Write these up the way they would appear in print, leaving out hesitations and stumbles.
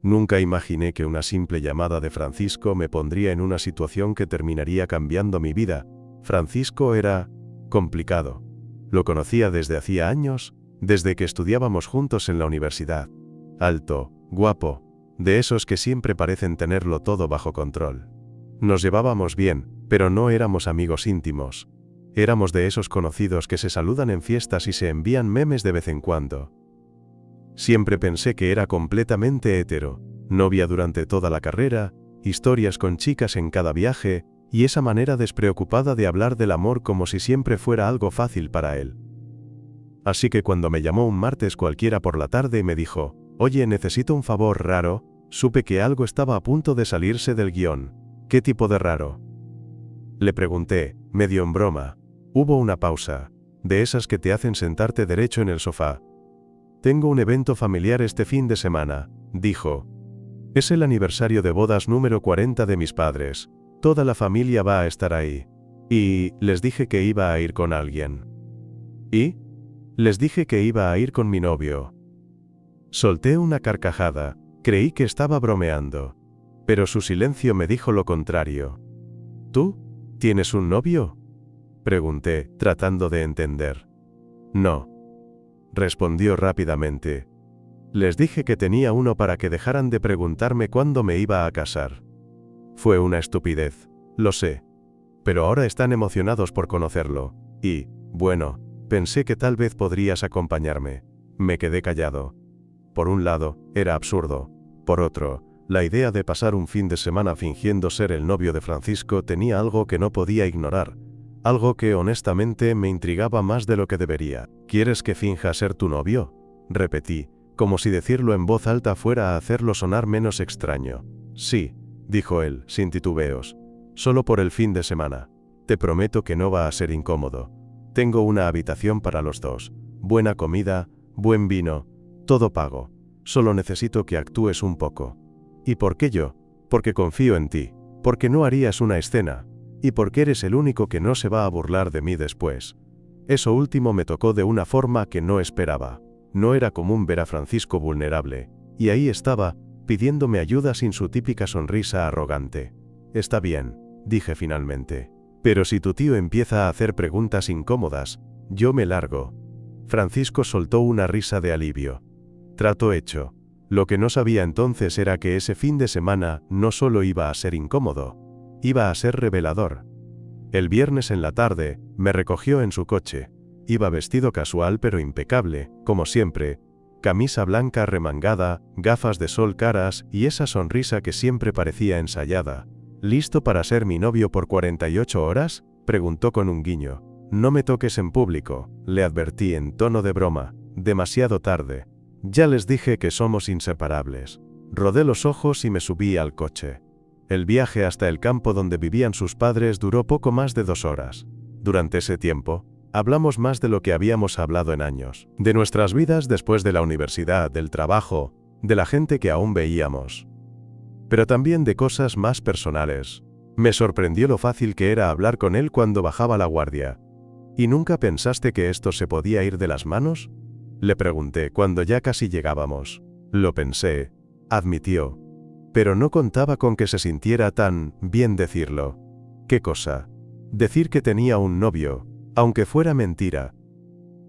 Nunca imaginé que una simple llamada de Francisco me pondría en una situación que terminaría cambiando mi vida. Francisco era complicado. Lo conocía desde hacía años, desde que estudiábamos juntos en la universidad. Alto, guapo, de esos que siempre parecen tenerlo todo bajo control. Nos llevábamos bien, pero no éramos amigos íntimos. Éramos de esos conocidos que se saludan en fiestas y se envían memes de vez en cuando. Siempre pensé que era completamente hetero, novia durante toda la carrera, historias con chicas en cada viaje, y esa manera despreocupada de hablar del amor como si siempre fuera algo fácil para él. Así que cuando me llamó un martes cualquiera por la tarde y me dijo, «Oye, necesito un favor raro», supe que algo estaba a punto de salirse del guión. «¿Qué tipo de raro?», le pregunté, medio en broma. Hubo una pausa, de esas que te hacen sentarte derecho en el sofá. «Tengo un evento familiar este fin de semana», dijo. «Es el aniversario de bodas número 40 de mis padres. Toda la familia va a estar ahí. Y les dije que iba a ir con alguien». «¿Y?» «Les dije que iba a ir con mi novio». Solté una carcajada, creí que estaba bromeando. Pero su silencio me dijo lo contrario. «¿Tú? ¿Tienes un novio?», pregunté, tratando de entender. «No», respondió rápidamente. Les dije que tenía uno para que dejaran de preguntarme cuándo me iba a casar. Fue una estupidez, lo sé. Pero ahora están emocionados por conocerlo. Y, bueno, pensé que tal vez podrías acompañarme. Me quedé callado. Por un lado, era absurdo. Por otro, la idea de pasar un fin de semana fingiendo ser el novio de Francisco tenía algo que no podía ignorar. Algo que honestamente me intrigaba más de lo que debería. «¿Quieres que finja ser tu novio?», repetí, como si decirlo en voz alta fuera a hacerlo sonar menos extraño. «Sí», dijo él, sin titubeos. «Solo por el fin de semana. Te prometo que no va a ser incómodo. Tengo una habitación para los dos. Buena comida, buen vino, todo pago. Solo necesito que actúes un poco». «¿Y por qué yo?». «Porque confío en ti. Porque no harías una escena. Y porque eres el único que no se va a burlar de mí después». Eso último me tocó de una forma que no esperaba. No era común ver a Francisco vulnerable. Y ahí estaba, pidiéndome ayuda sin su típica sonrisa arrogante. «Está bien», dije finalmente. «Pero si tu tío empieza a hacer preguntas incómodas, yo me largo». Francisco soltó una risa de alivio. Trato hecho. Lo que no sabía entonces era que ese fin de semana no solo iba a ser incómodo, iba a ser revelador. El viernes en la tarde, me recogió en su coche. Iba vestido casual pero impecable, como siempre. Camisa blanca remangada, gafas de sol caras y esa sonrisa que siempre parecía ensayada. «¿Listo para ser mi novio por 48 horas?», preguntó con un guiño. «No me toques en público», le advertí en tono de broma. «Demasiado tarde. Ya les dije que somos inseparables». Rodé los ojos y me subí al coche. El viaje hasta el campo donde vivían sus padres duró poco más de 2 horas. Durante ese tiempo, hablamos más de lo que habíamos hablado en años. De nuestras vidas después de la universidad, del trabajo, de la gente que aún veíamos. Pero también de cosas más personales. Me sorprendió lo fácil que era hablar con él cuando bajaba la guardia. «¿Y nunca pensaste que esto se podía ir de las manos?», le pregunté cuando ya casi llegábamos. «Lo pensé», admitió. «Pero no contaba con que se sintiera tan bien decirlo». «¿Qué cosa?». «Decir que tenía un novio, aunque fuera mentira».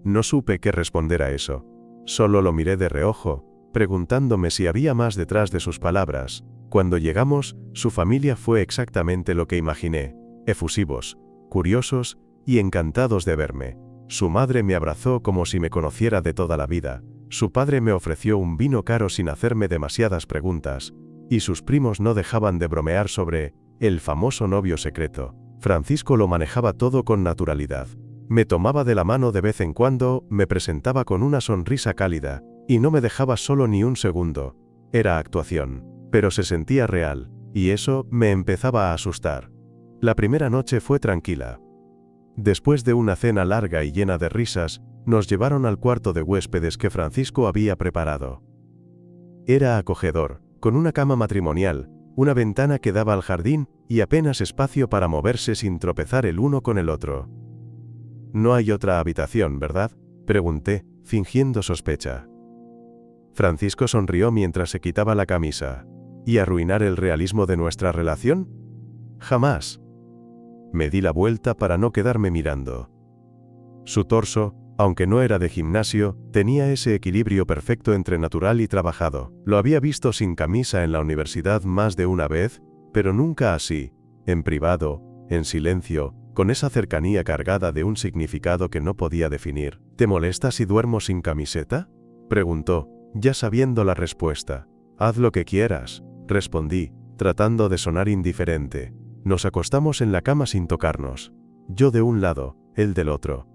No supe qué responder a eso. Solo lo miré de reojo, preguntándome si había más detrás de sus palabras. Cuando llegamos, su familia fue exactamente lo que imaginé: efusivos, curiosos y encantados de verme. Su madre me abrazó como si me conociera de toda la vida. Su padre me ofreció un vino caro sin hacerme demasiadas preguntas. Y sus primos no dejaban de bromear sobre el famoso novio secreto. Francisco lo manejaba todo con naturalidad. Me tomaba de la mano de vez en cuando, me presentaba con una sonrisa cálida, y no me dejaba solo ni un segundo. Era actuación, pero se sentía real, y eso me empezaba a asustar. La primera noche fue tranquila. Después de una cena larga y llena de risas, nos llevaron al cuarto de huéspedes que Francisco había preparado. Era acogedor, con una cama matrimonial, una ventana que daba al jardín y apenas espacio para moverse sin tropezar el uno con el otro. «No hay otra habitación, ¿verdad?», pregunté, fingiendo sospecha. Francisco sonrió mientras se quitaba la camisa. ¿Y arruinar el realismo de nuestra relación? Jamás. Me di la vuelta para no quedarme mirando. Su torso, aunque no era de gimnasio, tenía ese equilibrio perfecto entre natural y trabajado. Lo había visto sin camisa en la universidad más de una vez, pero nunca así, en privado, en silencio, con esa cercanía cargada de un significado que no podía definir. ¿Te molesta si duermo sin camiseta?, preguntó, ya sabiendo la respuesta. Haz lo que quieras, respondí, tratando de sonar indiferente. Nos acostamos en la cama sin tocarnos. Yo de un lado, él del otro.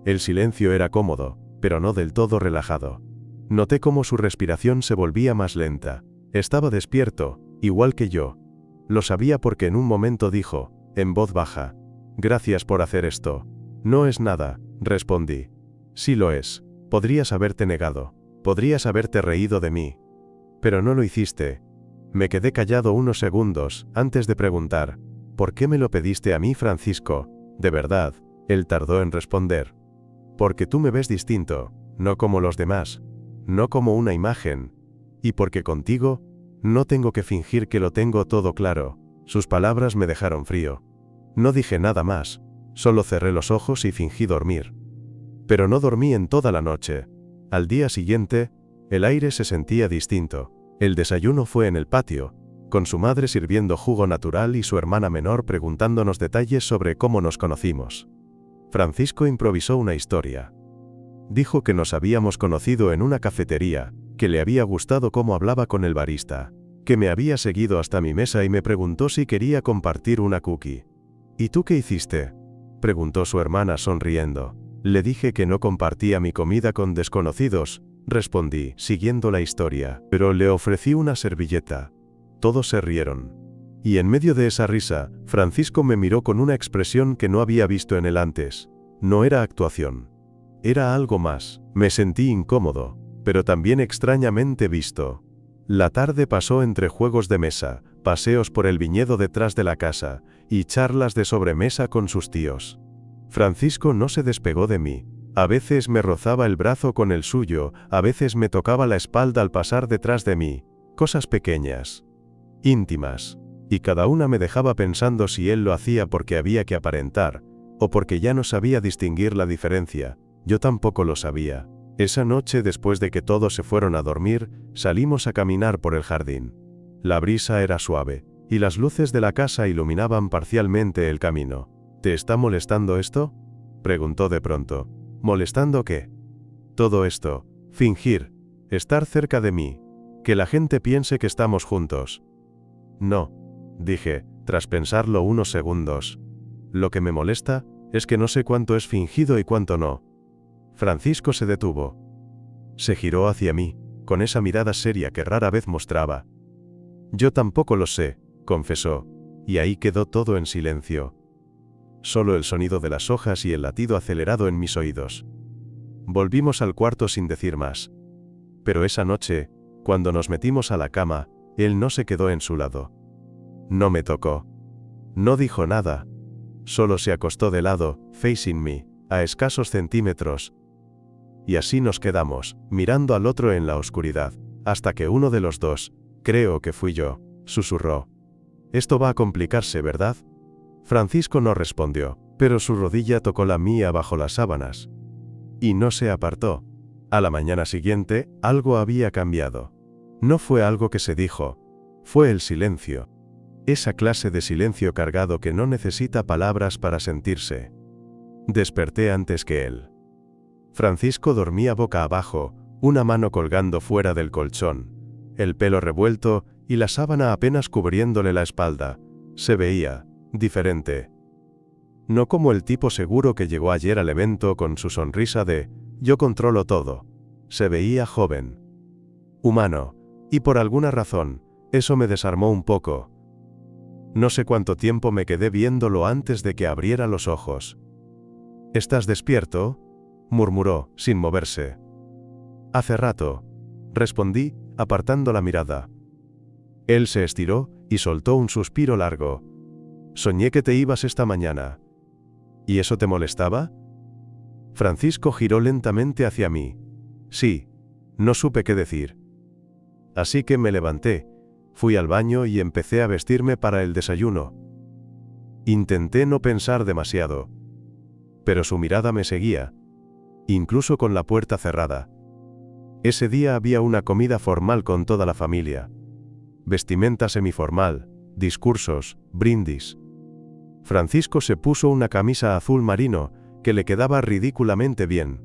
El silencio era cómodo, pero no del todo relajado. Noté cómo su respiración se volvía más lenta. Estaba despierto, igual que yo. Lo sabía porque en un momento dijo, en voz baja, «Gracias por hacer esto». «No es nada», respondí. «Sí lo es. Podrías haberte negado. Podrías haberte reído de mí. Pero no lo hiciste». Me quedé callado unos segundos, antes de preguntar, «¿Por qué me lo pediste a mí, Francisco? De verdad». Él tardó en responder. «Porque tú me ves distinto, no como los demás, no como una imagen. Y porque contigo, no tengo que fingir que lo tengo todo claro». Sus palabras me dejaron frío. No dije nada más, solo cerré los ojos y fingí dormir. Pero no dormí en toda la noche. Al día siguiente, el aire se sentía distinto. El desayuno fue en el patio, con su madre sirviendo jugo natural y su hermana menor preguntándonos detalles sobre cómo nos conocimos. Francisco improvisó una historia. Dijo que nos habíamos conocido en una cafetería, que le había gustado cómo hablaba con el barista, que me había seguido hasta mi mesa y me preguntó si quería compartir una cookie. ¿Y tú qué hiciste?, preguntó su hermana sonriendo. Le dije que no compartía mi comida con desconocidos, respondí, siguiendo la historia, pero le ofrecí una servilleta. Todos se rieron. Y en medio de esa risa, Francisco me miró con una expresión que no había visto en él antes. No era actuación. Era algo más. Me sentí incómodo, pero también extrañamente visto. La tarde pasó entre juegos de mesa, paseos por el viñedo detrás de la casa, y charlas de sobremesa con sus tíos. Francisco no se despegó de mí. A veces me rozaba el brazo con el suyo, a veces me tocaba la espalda al pasar detrás de mí. Cosas pequeñas, íntimas, y cada una me dejaba pensando si él lo hacía porque había que aparentar, o porque ya no sabía distinguir la diferencia. Yo tampoco lo sabía. Esa noche, después de que todos se fueron a dormir, salimos a caminar por el jardín. La brisa era suave, y las luces de la casa iluminaban parcialmente el camino. ¿Te está molestando esto?, preguntó de pronto. ¿Molestando qué? Todo esto, fingir, estar cerca de mí, que la gente piense que estamos juntos. No, dije, tras pensarlo unos segundos. Lo que me molesta es que no sé cuánto es fingido y cuánto no. Francisco se detuvo. Se giró hacia mí, con esa mirada seria que rara vez mostraba. Yo tampoco lo sé, confesó, y ahí quedó todo en silencio. Solo el sonido de las hojas y el latido acelerado en mis oídos. Volvimos al cuarto sin decir más. Pero esa noche, cuando nos metimos a la cama, él no se quedó en su lado. No me tocó. No dijo nada. Solo se acostó de lado, facing me, a escasos centímetros. Y así nos quedamos, mirando al otro en la oscuridad, hasta que uno de los dos, creo que fui yo, susurró. «Esto va a complicarse, ¿verdad?». Francisco no respondió, pero su rodilla tocó la mía bajo las sábanas. Y no se apartó. A la mañana siguiente, algo había cambiado. No fue algo que se dijo, fue el silencio. Esa clase de silencio cargado que no necesita palabras para sentirse. Desperté antes que él. Francisco dormía boca abajo, una mano colgando fuera del colchón, el pelo revuelto y la sábana apenas cubriéndole la espalda. Se veía diferente. No como el tipo seguro que llegó ayer al evento con su sonrisa de «yo controlo todo». Se veía joven, humano, y por alguna razón, eso me desarmó un poco. No sé cuánto tiempo me quedé viéndolo antes de que abriera los ojos. «¿Estás despierto?», murmuró, sin moverse. «Hace rato», respondí, apartando la mirada. Él se estiró y soltó un suspiro largo. «Soñé que te ibas esta mañana». «¿Y eso te molestaba?». Francisco giró lentamente hacia mí. «Sí». No supe qué decir. Así que me levanté, fui al baño y empecé a vestirme para el desayuno. Intenté no pensar demasiado, pero su mirada me seguía, incluso con la puerta cerrada. Ese día había una comida formal con toda la familia. Vestimenta semiformal, discursos, brindis. Francisco se puso una camisa azul marino, que le quedaba ridículamente bien.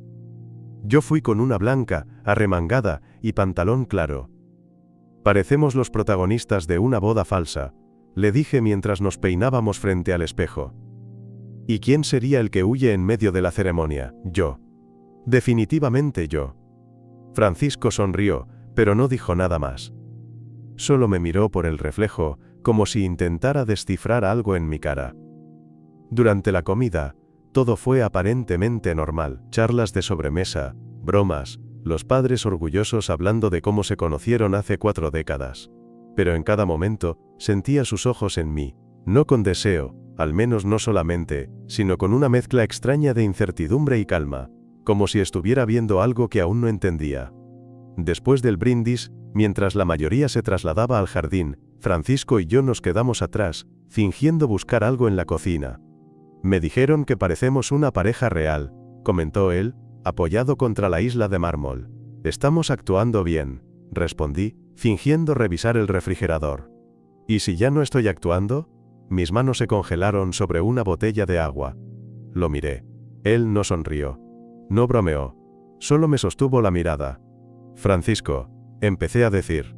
Yo fui con una blanca, arremangada, y pantalón claro. Parecemos los protagonistas de una boda falsa, le dije mientras nos peinábamos frente al espejo. ¿Y quién sería el que huye en medio de la ceremonia? Yo. Definitivamente yo. Francisco sonrió, pero no dijo nada más. Solo me miró por el reflejo, como si intentara descifrar algo en mi cara. Durante la comida, todo fue aparentemente normal. Charlas de sobremesa, bromas, los padres orgullosos hablando de cómo se conocieron hace 4 décadas. Pero en cada momento, sentía sus ojos en mí, no con deseo, al menos no solamente, sino con una mezcla extraña de incertidumbre y calma, como si estuviera viendo algo que aún no entendía. Después del brindis, mientras la mayoría se trasladaba al jardín, Francisco y yo nos quedamos atrás, fingiendo buscar algo en la cocina. Me dijeron que parecemos una pareja real, comentó él, apoyado contra la isla de mármol. Estamos actuando bien, respondí, fingiendo revisar el refrigerador. ¿Y si ya no estoy actuando? Mis manos se congelaron sobre una botella de agua. Lo miré. Él no sonrió. No bromeó. Solo me sostuvo la mirada. Francisco, empecé a decir.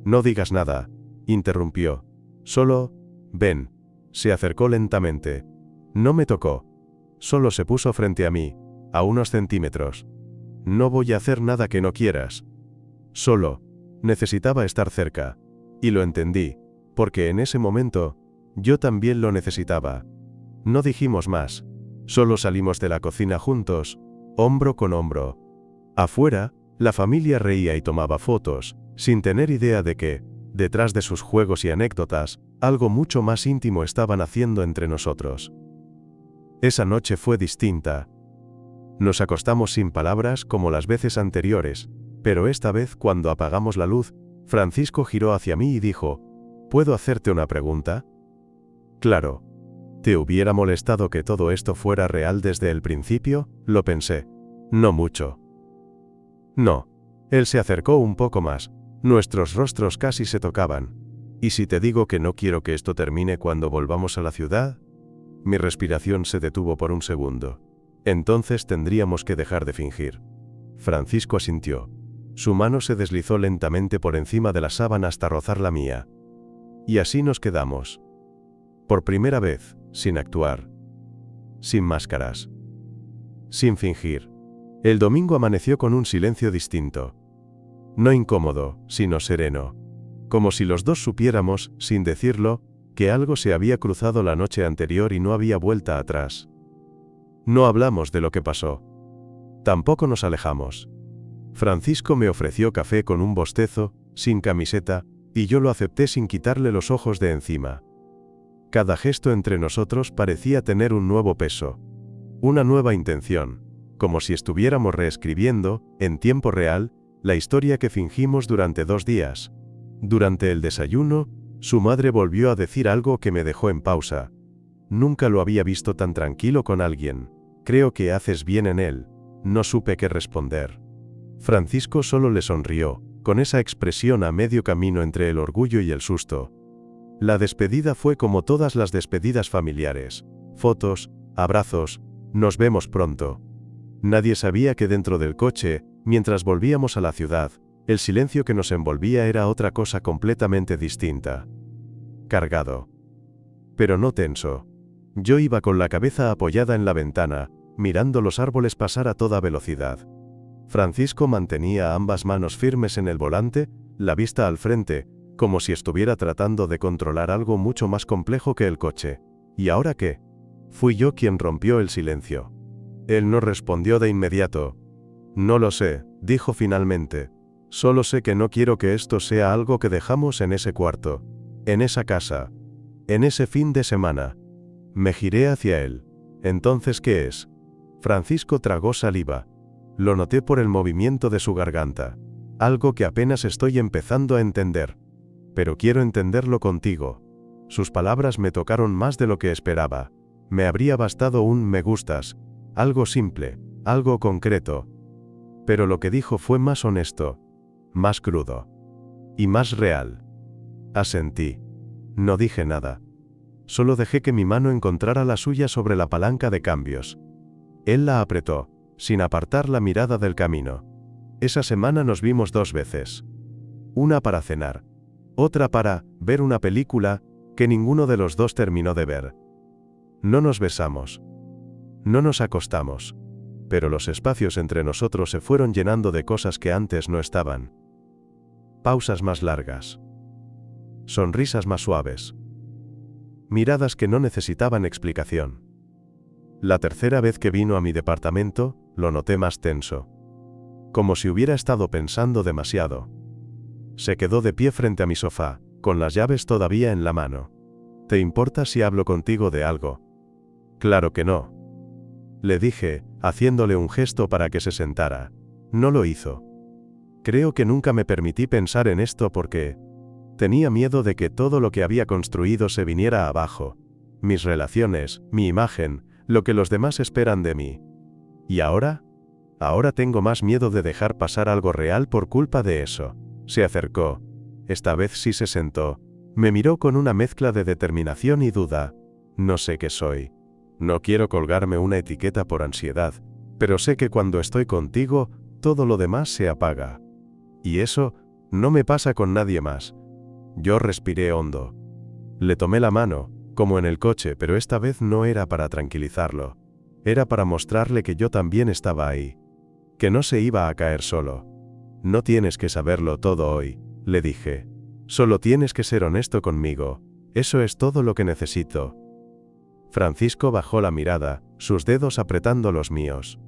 No digas nada, interrumpió. Solo, ven. Se acercó lentamente. No me tocó. Solo se puso frente a mí, a unos centímetros. No voy a hacer nada que no quieras. Solo, necesitaba estar cerca. Y lo entendí, porque en ese momento, yo también lo necesitaba. No dijimos más. Solo salimos de la cocina juntos, hombro con hombro. Afuera, la familia reía y tomaba fotos, sin tener idea de que, detrás de sus juegos y anécdotas, algo mucho más íntimo estaban haciendo entre nosotros. Esa noche fue distinta. Nos acostamos sin palabras como las veces anteriores, pero esta vez cuando apagamos la luz, Francisco giró hacia mí y dijo, ¿puedo hacerte una pregunta? Claro. ¿Te hubiera molestado que todo esto fuera real desde el principio? Lo pensé. No mucho. No. Él se acercó un poco más. Nuestros rostros casi se tocaban. ¿Y si te digo que no quiero que esto termine cuando volvamos a la ciudad? Mi respiración se detuvo por un segundo. Entonces tendríamos que dejar de fingir. Francisco asintió. Su mano se deslizó lentamente por encima de la sábana hasta rozar la mía. Y así nos quedamos. Por primera vez, sin actuar. Sin máscaras. Sin fingir. El domingo amaneció con un silencio distinto. No incómodo, sino sereno. Como si los dos supiéramos, sin decirlo, que algo se había cruzado la noche anterior y no había vuelta atrás. No hablamos de lo que pasó. Tampoco nos alejamos. Francisco me ofreció café con un bostezo, sin camiseta, y yo lo acepté sin quitarle los ojos de encima. Cada gesto entre nosotros parecía tener un nuevo peso. Una nueva intención, como si estuviéramos reescribiendo, en tiempo real, la historia que fingimos durante 2 días. Durante el desayuno, su madre volvió a decir algo que me dejó en pausa. Nunca lo había visto tan tranquilo con alguien. Creo que haces bien en él. No supe qué responder. Francisco solo le sonrió, con esa expresión a medio camino entre el orgullo y el susto. La despedida fue como todas las despedidas familiares. Fotos, abrazos, nos vemos pronto. Nadie sabía que dentro del coche, mientras volvíamos a la ciudad, el silencio que nos envolvía era otra cosa completamente distinta. Cargado. Pero no tenso. Yo iba con la cabeza apoyada en la ventana, mirando los árboles pasar a toda velocidad. Francisco mantenía ambas manos firmes en el volante, la vista al frente, como si estuviera tratando de controlar algo mucho más complejo que el coche. ¿Y ahora qué? Fui yo quien rompió el silencio. Él no respondió de inmediato. No lo sé, dijo finalmente. Solo sé que no quiero que esto sea algo que dejamos en ese cuarto, en esa casa, en ese fin de semana. Me giré hacia él. ¿Entonces qué es? Francisco tragó saliva. Lo noté por el movimiento de su garganta. Algo que apenas estoy empezando a entender. Pero quiero entenderlo contigo. Sus palabras me tocaron más de lo que esperaba. Me habría bastado un me gustas, algo simple, algo concreto. Pero lo que dijo fue más honesto, más crudo y más real. Asentí. No dije nada. Solo dejé que mi mano encontrara la suya sobre la palanca de cambios. Él la apretó, sin apartar la mirada del camino. Esa semana nos vimos 2 veces. Una para cenar. Otra para ver una película que ninguno de los dos terminó de ver. No nos besamos. No nos acostamos. Pero los espacios entre nosotros se fueron llenando de cosas que antes no estaban. Pausas más largas. Sonrisas más suaves. Miradas que no necesitaban explicación. La tercera vez que vino a mi departamento, lo noté más tenso. Como si hubiera estado pensando demasiado. Se quedó de pie frente a mi sofá, con las llaves todavía en la mano. ¿Te importa si hablo contigo de algo? Claro que no. Le dije, haciéndole un gesto para que se sentara. No lo hizo. Creo que nunca me permití pensar en esto porque tenía miedo de que todo lo que había construido se viniera abajo. Mis relaciones, mi imagen, lo que los demás esperan de mí. ¿Y ahora? Ahora tengo más miedo de dejar pasar algo real por culpa de eso. Se acercó. Esta vez sí se sentó. Me miró con una mezcla de determinación y duda. No sé qué soy. No quiero colgarme una etiqueta por ansiedad, pero sé que cuando estoy contigo, todo lo demás se apaga. Y eso no me pasa con nadie más. Yo respiré hondo. Le tomé la mano, como en el coche, pero esta vez no era para tranquilizarlo. Era para mostrarle que yo también estaba ahí. Que no se iba a caer solo. No tienes que saberlo todo hoy, le dije. Solo tienes que ser honesto conmigo. Eso es todo lo que necesito. Francisco bajó la mirada, sus dedos apretando los míos.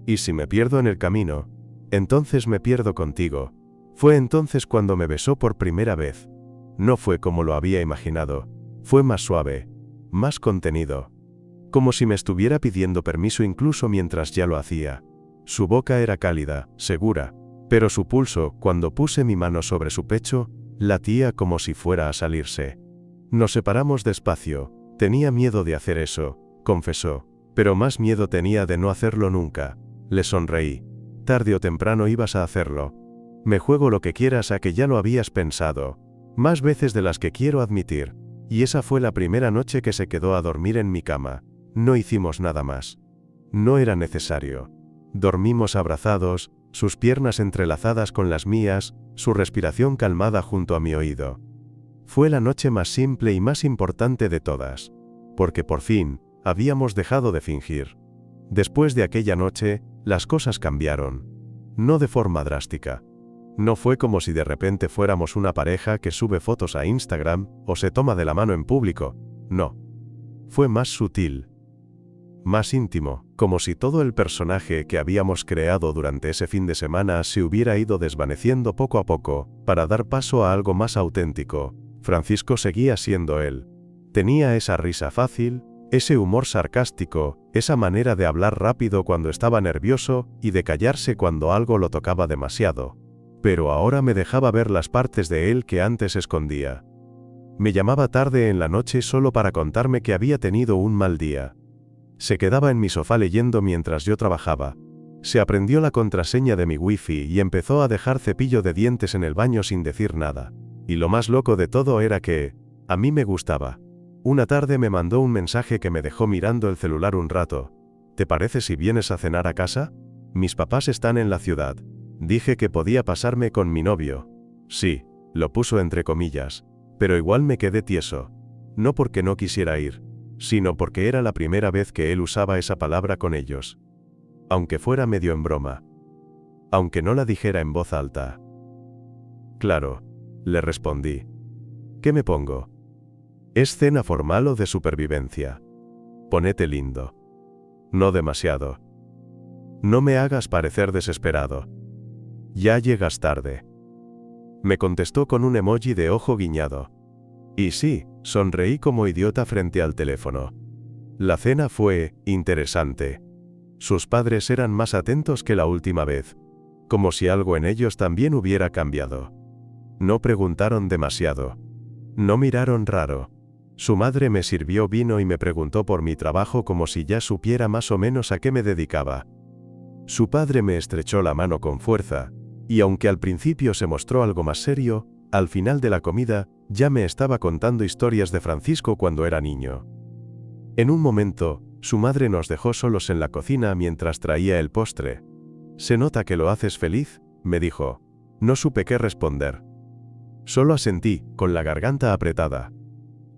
¿Y si me pierdo en el camino? Entonces me pierdo contigo. Fue entonces cuando me besó por primera vez. No fue como lo había imaginado. Fue más suave, más contenido. Como si me estuviera pidiendo permiso incluso mientras ya lo hacía. Su boca era cálida, segura, pero su pulso, cuando puse mi mano sobre su pecho, latía como si fuera a salirse. Nos separamos despacio. Tenía miedo de hacer eso, confesó, pero más miedo tenía de no hacerlo nunca. Le sonreí. Tarde o temprano ibas a hacerlo. Me juego lo que quieras a que ya lo habías pensado. Más veces de las que quiero admitir. Y esa fue la primera noche que se quedó a dormir en mi cama. No hicimos nada más. No era necesario. Dormimos abrazados, sus piernas entrelazadas con las mías, su respiración calmada junto a mi oído. Fue la noche más simple y más importante de todas. Porque por fin, habíamos dejado de fingir. Después de aquella noche, las cosas cambiaron. No de forma drástica. No fue como si de repente fuéramos una pareja que sube fotos a Instagram o se toma de la mano en público. No. Fue más sutil. Más íntimo, como si todo el personaje que habíamos creado durante ese fin de semana se hubiera ido desvaneciendo poco a poco, para dar paso a algo más auténtico. Francisco seguía siendo él. Tenía esa risa fácil, ese humor sarcástico, esa manera de hablar rápido cuando estaba nervioso y de callarse cuando algo lo tocaba demasiado. Pero ahora me dejaba ver las partes de él que antes escondía. Me llamaba tarde en la noche solo para contarme que había tenido un mal día. Se quedaba en mi sofá leyendo mientras yo trabajaba. Se aprendió la contraseña de mi wifi y empezó a dejar cepillo de dientes en el baño sin decir nada. Y lo más loco de todo era que, a mí me gustaba. Una tarde me mandó un mensaje que me dejó mirando el celular un rato. ¿Te parece si vienes a cenar a casa? Mis papás están en la ciudad. Dije que podía pasarme con mi novio. Sí, lo puso entre comillas. Pero igual me quedé tieso. No porque no quisiera ir, sino porque era la primera vez que él usaba esa palabra con ellos. Aunque fuera medio en broma. Aunque no la dijera en voz alta. Claro, le respondí. ¿Qué me pongo? ¿Es cena formal o de supervivencia? Ponete lindo. No demasiado. No me hagas parecer desesperado. Ya llegas tarde. Me contestó con un emoji de ojo guiñado. Y sí, sonreí como idiota frente al teléfono. La cena fue interesante. Sus padres eran más atentos que la última vez. como si algo en ellos también hubiera cambiado. No preguntaron demasiado. No miraron raro. Su madre me sirvió vino y me preguntó por mi trabajo como si ya supiera más o menos a qué me dedicaba. Su padre me estrechó la mano con fuerza, y aunque al principio se mostró algo más serio, al final de la comida, ya me estaba contando historias de Francisco cuando era niño. En un momento, su madre nos dejó solos en la cocina mientras traía el postre. «Se nota que lo haces feliz», me dijo. No supe qué responder. Solo asentí, con la garganta apretada.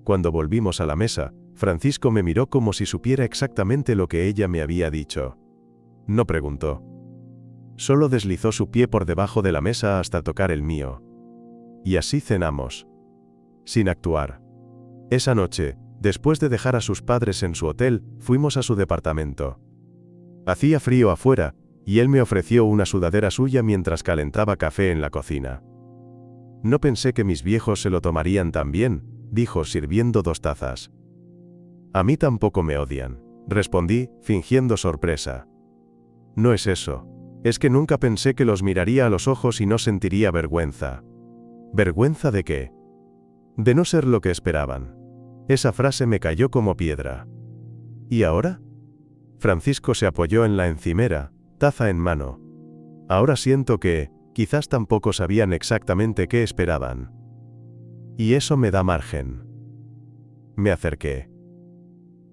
Cuando volvimos a la mesa, Francisco me miró como si supiera exactamente lo que ella me había dicho. No preguntó. Solo deslizó su pie por debajo de la mesa hasta tocar el mío. Y así cenamos. Sin actuar. Esa noche, después de dejar a sus padres en su hotel, fuimos a su departamento. Hacía frío afuera, y él me ofreció una sudadera suya mientras calentaba café en la cocina. No pensé que mis viejos se lo tomarían tan bien, dijo sirviendo 2 tazas. A mí tampoco me odian, respondí, fingiendo sorpresa. No es eso. Es que nunca pensé que los miraría a los ojos y no sentiría vergüenza. ¿Vergüenza de qué? De no ser lo que esperaban. Esa frase me cayó como piedra. ¿Y ahora? Francisco se apoyó en la encimera, taza en mano. Ahora siento que, quizás tampoco sabían exactamente qué esperaban. Y eso me da margen. Me acerqué.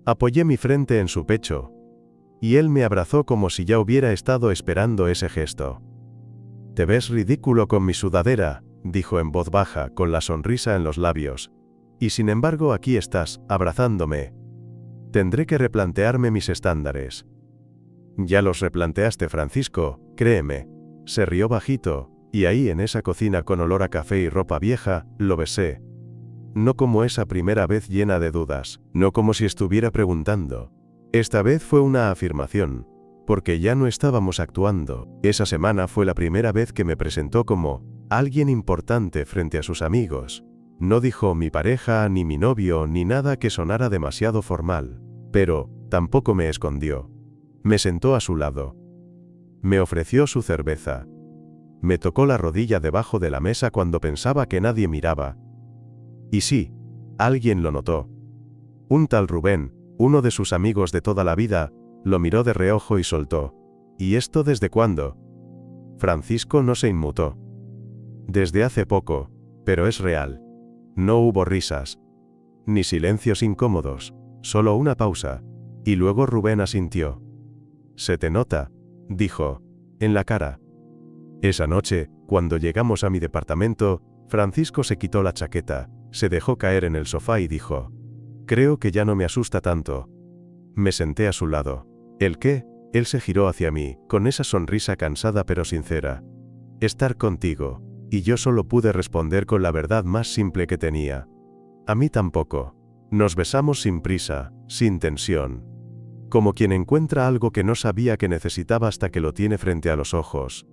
Apoyé mi frente en su pecho, y él me abrazó como si ya hubiera estado esperando ese gesto. «Te ves ridículo con mi sudadera», dijo en voz baja, con la sonrisa en los labios. «Y sin embargo aquí estás, abrazándome. Tendré que replantearme mis estándares». «Ya los replanteaste, Francisco, créeme», se rió bajito, y ahí en esa cocina con olor a café y ropa vieja, lo besé. No como esa primera vez llena de dudas, no como si estuviera preguntando. Esta vez fue una afirmación, porque ya no estábamos actuando. Esa semana fue la primera vez que me presentó como alguien importante frente a sus amigos. No dijo mi pareja, ni mi novio, ni nada que sonara demasiado formal, pero tampoco me escondió. Me sentó a su lado. Me ofreció su cerveza. Me tocó la rodilla debajo de la mesa cuando pensaba que nadie miraba. Y sí, alguien lo notó. Un tal Rubén, uno de sus amigos de toda la vida, lo miró de reojo y soltó. ¿Y esto desde cuándo? Francisco no se inmutó. Desde hace poco, pero es real. No hubo risas. Ni silencios incómodos, solo una pausa. Y luego Rubén asintió. «Se te nota», dijo, en la cara. Esa noche, cuando llegamos a mi departamento, Francisco se quitó la chaqueta, se dejó caer en el sofá y dijo: «Creo que ya no me asusta tanto». Me senté a su lado. ¿El qué? Él se giró hacia mí, con esa sonrisa cansada pero sincera. «Estar contigo». Y yo solo pude responder con la verdad más simple que tenía. A mí tampoco. Nos besamos sin prisa, sin tensión. Como quien encuentra algo que no sabía que necesitaba hasta que lo tiene frente a los ojos.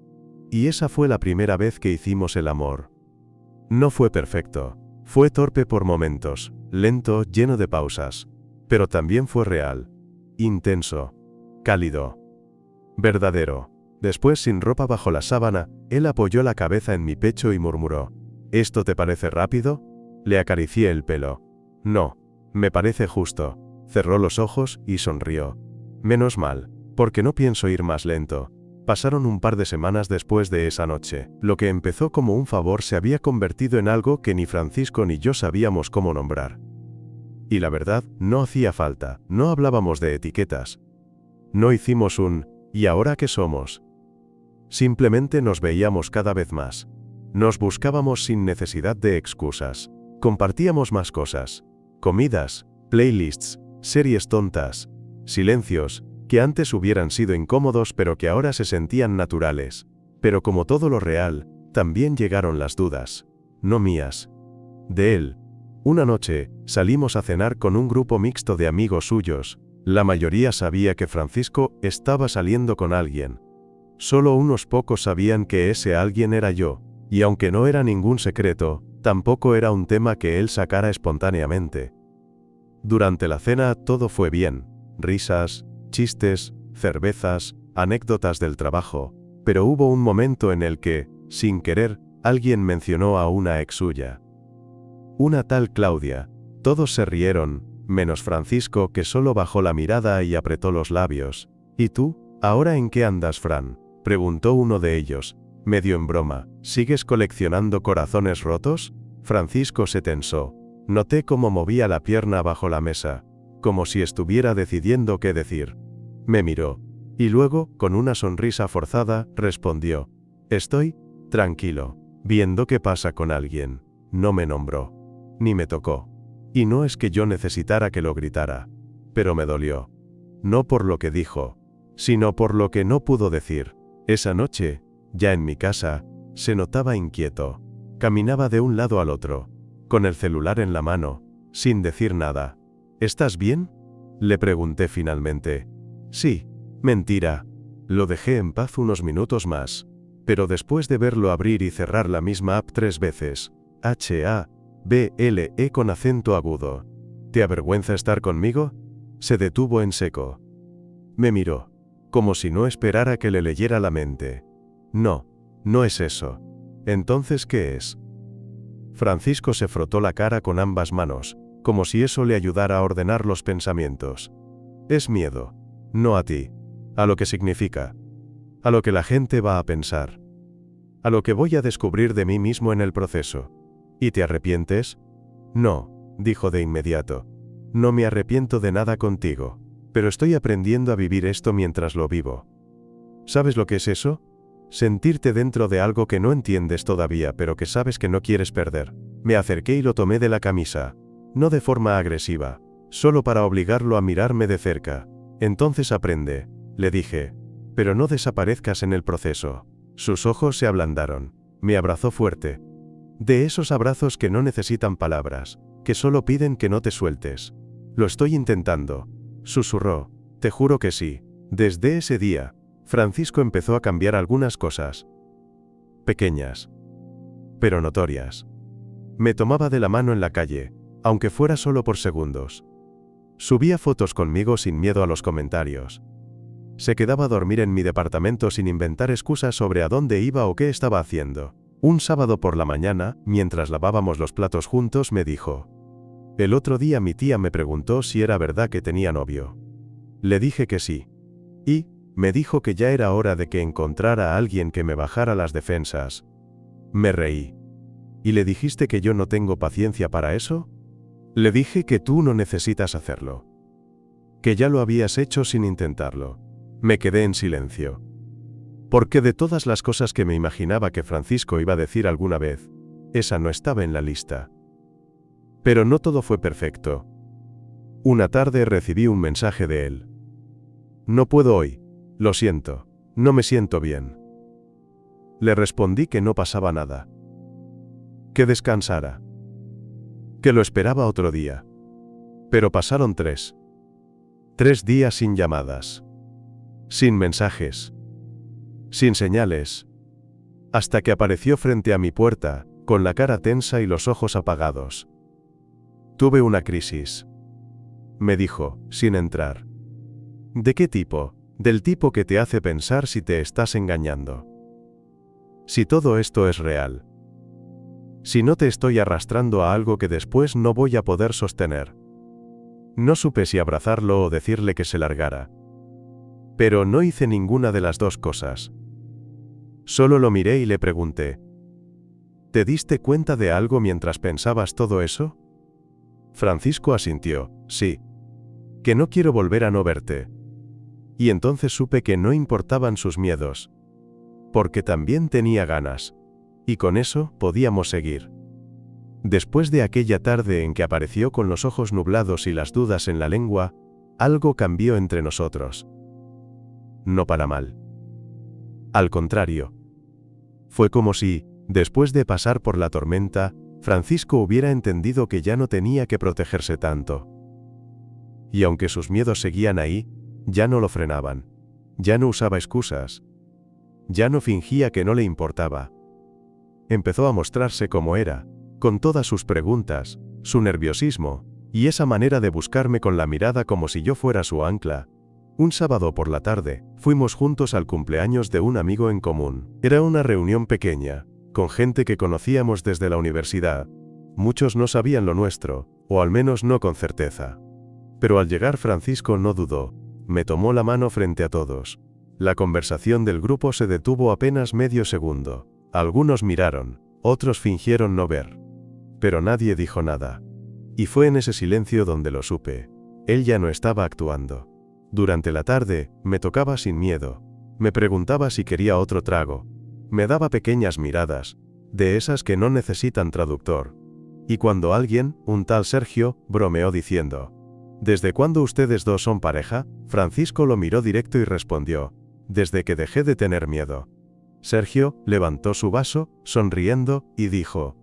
Y esa fue la primera vez que hicimos el amor. No fue perfecto. Fue torpe por momentos, lento, lleno de pausas. Pero también fue real. Intenso. Cálido. Verdadero. Después, sin ropa bajo la sábana, él apoyó la cabeza en mi pecho y murmuró: «¿Esto te parece rápido?». Le acaricié el pelo. «No, me parece justo». Cerró los ojos y sonrió. «Menos mal, porque no pienso ir más lento». Pasaron un par de semanas después de esa noche. Lo que empezó como un favor se había convertido en algo que ni Francisco ni yo sabíamos cómo nombrar. Y la verdad, no hacía falta, no hablábamos de etiquetas. No hicimos un «¿y ahora qué somos?». Simplemente nos veíamos cada vez más. Nos buscábamos sin necesidad de excusas. Compartíamos más cosas. Comidas, playlists, series tontas, silencios, que antes hubieran sido incómodos pero que ahora se sentían naturales. Pero como todo lo real, también llegaron las dudas. No mías. De él. Una noche, salimos a cenar con un grupo mixto de amigos suyos. La mayoría sabía que Francisco estaba saliendo con alguien. Solo unos pocos sabían que ese alguien era yo, y aunque no era ningún secreto, tampoco era un tema que él sacara espontáneamente. Durante la cena todo fue bien. Risas, chistes, cervezas, anécdotas del trabajo. pero hubo un momento en el que, sin querer, alguien mencionó a una ex suya. Una tal Claudia. Todos se rieron, menos Francisco, que solo bajó la mirada y apretó los labios. ¿Y tú? ¿Ahora en qué andas, Fran?, preguntó uno de ellos, medio en broma. ¿Sigues coleccionando corazones rotos? Francisco se tensó. Noté cómo movía la pierna bajo la mesa, como si estuviera decidiendo qué decir. Me miró. Y luego, con una sonrisa forzada, respondió: estoy tranquilo, viendo qué pasa con alguien. No me nombró, ni me tocó. Y no es que yo necesitara que lo gritara, pero me dolió. No por lo que dijo, sino por lo que no pudo decir. Esa noche, ya en mi casa, se notaba inquieto. Caminaba de un lado al otro, con el celular en la mano, sin decir nada. ¿Estás bien?, le pregunté finalmente. Sí. Mentira. Lo dejé en paz unos minutos más. Pero después de verlo abrir y cerrar la misma app 3 veces, HABLE con acento agudo. ¿Te avergüenza estar conmigo? Se detuvo en seco. Me miró, como si no esperara que le leyera la mente. No, no es eso. ¿Entonces qué es? Francisco se frotó la cara con ambas manos, como si eso le ayudara a ordenar los pensamientos. Es miedo. No a ti. A lo que significa. A lo que la gente va a pensar. A lo que voy a descubrir de mí mismo en el proceso. ¿Y te arrepientes? No, dijo de inmediato. No me arrepiento de nada contigo. Pero estoy aprendiendo a vivir esto mientras lo vivo. ¿Sabes lo que es eso? Sentirte dentro de algo que no entiendes todavía, pero que sabes que no quieres perder. Me acerqué y lo tomé de la camisa. No de forma agresiva, solo para obligarlo a mirarme de cerca. Entonces aprende, le dije. Pero no desaparezcas en el proceso. Sus ojos se ablandaron. Me abrazó fuerte. De esos abrazos que no necesitan palabras, que solo piden que no te sueltes. Lo estoy intentando, susurró. Te juro que sí. Desde ese día, Francisco empezó a cambiar algunas cosas. Pequeñas, pero notorias. Me tomaba de la mano en la calle, aunque fuera solo por segundos. Subía fotos conmigo sin miedo a los comentarios. Se quedaba a dormir en mi departamento sin inventar excusas sobre a dónde iba o qué estaba haciendo. Un sábado por la mañana, mientras lavábamos los platos juntos, me dijo: el otro día mi tía me preguntó si era verdad que tenía novio. Le dije que sí. Y me dijo que ya era hora de que encontrara a alguien que me bajara las defensas. Me reí. ¿Y le dijiste que yo no tengo paciencia para eso? Le dije que tú no necesitas hacerlo. Que ya lo habías hecho sin intentarlo. Me quedé en silencio. Porque de todas las cosas que me imaginaba que Francisco iba a decir alguna vez, esa no estaba en la lista. Pero no todo fue perfecto. Una tarde recibí un mensaje de él. No puedo hoy. Lo siento. No me siento bien. Le respondí que no pasaba nada. Que descansara. Que lo esperaba otro día. Pero pasaron 3 días sin llamadas. Sin mensajes. Sin señales. Hasta que apareció frente a mi puerta, con la cara tensa y los ojos apagados. Tuve una crisis. Me dijo, sin entrar. ¿De qué tipo? Del tipo que te hace pensar si te estás engañando. Si todo esto es real. Si no te estoy arrastrando a algo que después no voy a poder sostener. No supe si abrazarlo o decirle que se largara. Pero no hice ninguna de las dos cosas. Solo lo miré y le pregunté: ¿te diste cuenta de algo mientras pensabas todo eso? Francisco asintió: sí. Que no quiero volver a no verte. Y entonces supe que no importaban sus miedos. Porque también tenía ganas. Y con eso podíamos seguir. Después de aquella tarde en que apareció con los ojos nublados y las dudas en la lengua, algo cambió entre nosotros. No para mal. Al contrario. Fue como si, después de pasar por la tormenta, Francisco hubiera entendido que ya no tenía que protegerse tanto. Y aunque sus miedos seguían ahí, ya no lo frenaban. Ya no usaba excusas. Ya no fingía que no le importaba. Empezó a mostrarse como era, con todas sus preguntas, su nerviosismo, y esa manera de buscarme con la mirada como si yo fuera su ancla. Un sábado por la tarde, fuimos juntos al cumpleaños de un amigo en común. Era una reunión pequeña, con gente que conocíamos desde la universidad. Muchos no sabían lo nuestro, o al menos no con certeza. Pero al llegar Francisco no dudó, me tomó la mano frente a todos. La conversación del grupo se detuvo apenas medio segundo. Algunos miraron, otros fingieron no ver. Pero nadie dijo nada. Y fue en ese silencio donde lo supe. Él ya no estaba actuando. Durante la tarde, me tocaba sin miedo. Me preguntaba si quería otro trago. Me daba pequeñas miradas, de esas que no necesitan traductor. Y cuando alguien, un tal Sergio, bromeó diciendo: ¿Desde cuándo ustedes dos son pareja? Francisco lo miró directo y respondió: desde que dejé de tener miedo. Sergio levantó su vaso, sonriendo, y dijo: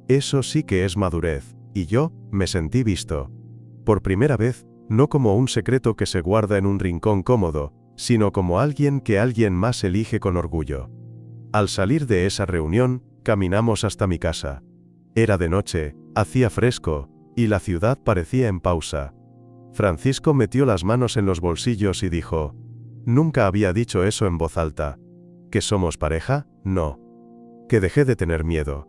eso sí que es madurez. Y yo, me sentí visto. Por primera vez, no como un secreto que se guarda en un rincón cómodo, sino como alguien que alguien más elige con orgullo. Al salir de esa reunión, caminamos hasta mi casa. Era de noche, hacía fresco, y la ciudad parecía en pausa. Francisco metió las manos en los bolsillos y dijo: nunca había dicho eso en voz alta. ¿Que somos pareja? No. Que dejé de tener miedo.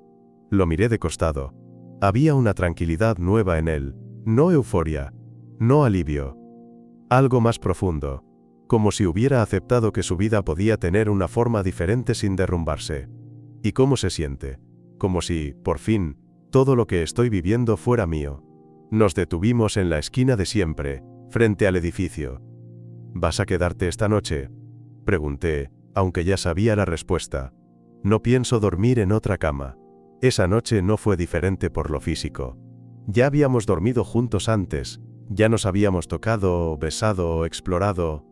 Lo miré de costado. Había una tranquilidad nueva en él, no euforia, no alivio. Algo más profundo, como si hubiera aceptado que su vida podía tener una forma diferente sin derrumbarse. ¿Y cómo se siente? Como si, por fin, todo lo que estoy viviendo fuera mío. Nos detuvimos en la esquina de siempre, frente al edificio. ¿Vas a quedarte esta noche?, pregunté, aunque ya sabía la respuesta. No pienso dormir en otra cama. Esa noche no fue diferente por lo físico. Ya habíamos dormido juntos antes, ya nos habíamos tocado, besado, explorado,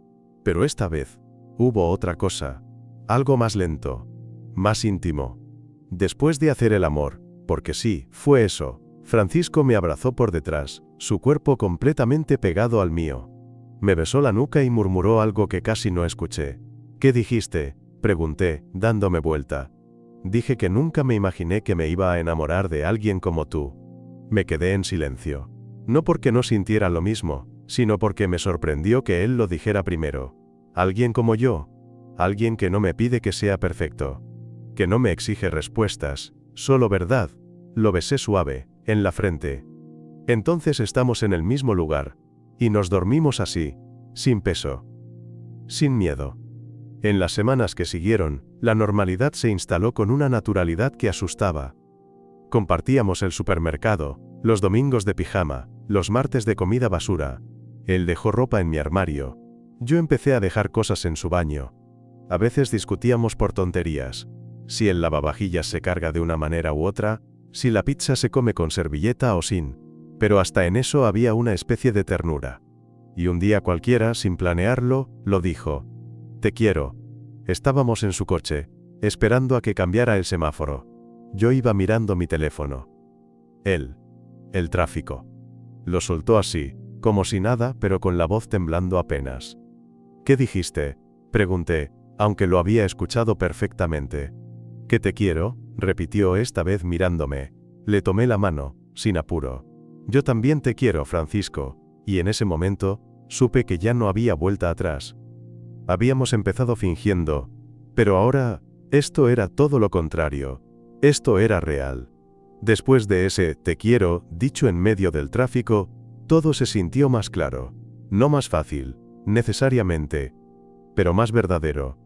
pero esta vez, hubo otra cosa, algo más lento, más íntimo. Después de hacer el amor, porque sí, fue eso, Francisco me abrazó por detrás, su cuerpo completamente pegado al mío. Me besó la nuca y murmuró algo que casi no escuché. ¿Qué dijiste?, pregunté, dándome vuelta. Dije que nunca me imaginé que me iba a enamorar de alguien como tú. Me quedé en silencio. No porque no sintiera lo mismo, sino porque me sorprendió que él lo dijera primero. Alguien como yo. Alguien que no me pide que sea perfecto. Que no me exige respuestas, solo verdad. Lo besé suave, en la frente. Entonces estamos en el mismo lugar. Y nos dormimos así, sin peso. Sin miedo. En las semanas que siguieron, la normalidad se instaló con una naturalidad que asustaba. Compartíamos el supermercado, los domingos de pijama, los martes de comida basura. Él dejó ropa en mi armario. Yo empecé a dejar cosas en su baño. A veces discutíamos por tonterías. Si el lavavajillas se carga de una manera u otra, si la pizza se come con servilleta o sin. Pero hasta en eso había una especie de ternura. Y un día cualquiera, sin planearlo, lo dijo: te quiero. Estábamos en su coche, esperando a que cambiara el semáforo. Yo iba mirando mi teléfono. Él. El tráfico. Lo soltó así, como si nada, pero con la voz temblando apenas. ¿Qué dijiste?, pregunté, aunque lo había escuchado perfectamente. ¿Que te quiero?, repitió esta vez mirándome. Le tomé la mano, sin apuro. Yo también te quiero, Francisco, y en ese momento, supe que ya no había vuelta atrás. Habíamos empezado fingiendo, pero ahora, esto era todo lo contrario. Esto era real. Después de ese «te quiero» dicho en medio del tráfico, todo se sintió más claro. No más fácil, necesariamente, pero más verdadero.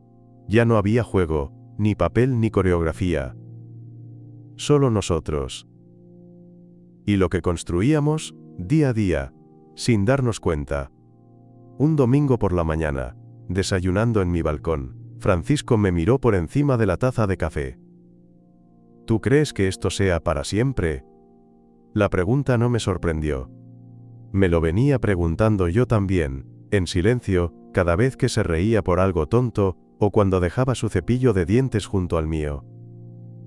Ya no había juego, ni papel ni coreografía. Solo nosotros. Y lo que construíamos, día a día, sin darnos cuenta. Un domingo por la mañana, desayunando en mi balcón, Francisco me miró por encima de la taza de café. ¿Tú crees que esto sea para siempre? La pregunta no me sorprendió. Me lo venía preguntando yo también, en silencio, cada vez que se reía por algo tonto, o cuando dejaba su cepillo de dientes junto al mío.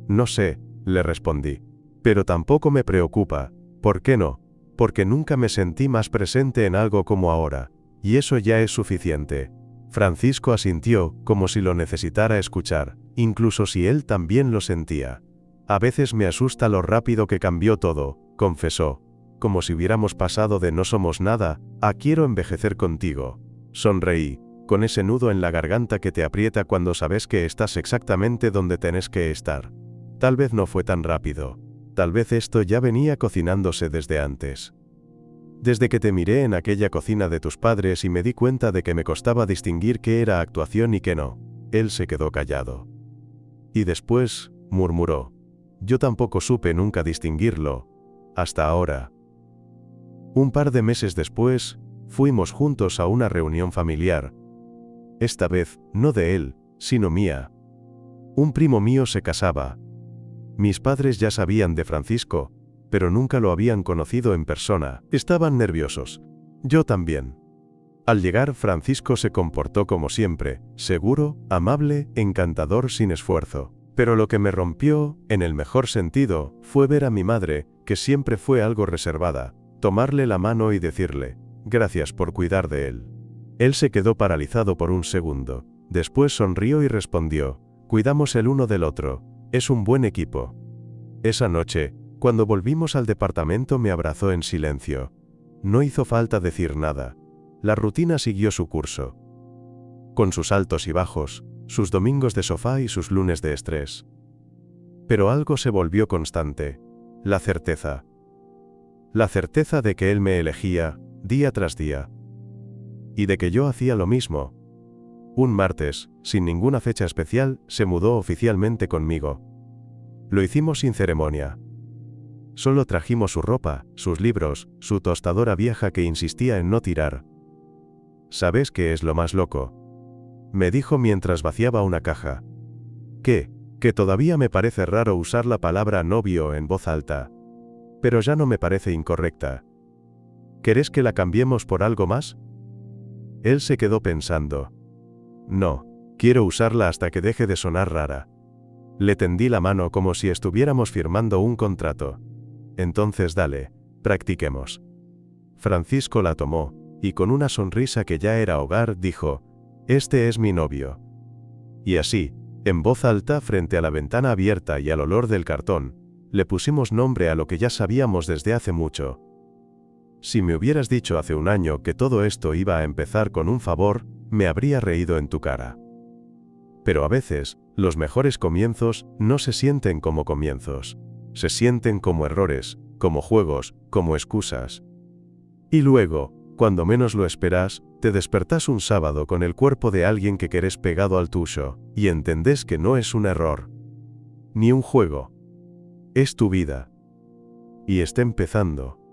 No sé, le respondí. Pero tampoco me preocupa. ¿Por qué no? Porque nunca me sentí más presente en algo como ahora, y eso ya es suficiente. Francisco asintió, como si lo necesitara escuchar, incluso si él también lo sentía. A veces me asusta lo rápido que cambió todo, confesó. Como si hubiéramos pasado de no somos nada, a quiero envejecer contigo. Sonreí, con ese nudo en la garganta que te aprieta cuando sabes que estás exactamente donde tenés que estar. Tal vez no fue tan rápido. Tal vez esto ya venía cocinándose desde antes. Desde que te miré en aquella cocina de tus padres y me di cuenta de que me costaba distinguir qué era actuación y qué no. Él se quedó callado. Y después, murmuró. Yo tampoco supe nunca distinguirlo. Hasta ahora. Un par de meses después, fuimos juntos a una reunión familiar. Esta vez, no de él, sino mía. Un primo mío se casaba. Mis padres ya sabían de Francisco, pero nunca lo habían conocido en persona. Estaban nerviosos. Yo también. Al llegar, Francisco se comportó como siempre, seguro, amable, encantador sin esfuerzo. Pero lo que me rompió, en el mejor sentido, fue ver a mi madre, que siempre fue algo reservada, tomarle la mano y decirle, gracias por cuidar de él. Él se quedó paralizado por un segundo. Después sonrió y respondió, cuidamos el uno del otro, es un buen equipo. Esa noche, cuando volvimos al departamento me abrazó en silencio. No hizo falta decir nada. La rutina siguió su curso. Con sus altos y bajos, sus domingos de sofá y sus lunes de estrés. Pero algo se volvió constante. La certeza. La certeza de que él me elegía, día tras día. Y de que yo hacía lo mismo. Un martes, sin ninguna fecha especial, se mudó oficialmente conmigo. Lo hicimos sin ceremonia. Solo trajimos su ropa, sus libros, su tostadora vieja que insistía en no tirar. ¿Sabes qué es lo más loco? Me dijo mientras vaciaba una caja. ¿Qué? Que todavía me parece raro usar la palabra novio en voz alta. Pero ya no me parece incorrecta. ¿Querés que la cambiemos por algo más? Él se quedó pensando. No, quiero usarla hasta que deje de sonar rara. Le tendí la mano como si estuviéramos firmando un contrato. Entonces dale, practiquemos. Francisco la tomó, y con una sonrisa que ya era hogar, dijo, este es mi novio. Y así, en voz alta frente a la ventana abierta y al olor del cartón, le pusimos nombre a lo que ya sabíamos desde hace mucho. Si me hubieras dicho hace un año que todo esto iba a empezar con un favor, me habría reído en tu cara. Pero a veces, los mejores comienzos no se sienten como comienzos. Se sienten como errores, como juegos, como excusas. Y luego, cuando menos lo esperas, te despertás un sábado con el cuerpo de alguien que querés pegado al tuyo, y entendés que no es un error. Ni un juego. Es tu vida. Y está empezando.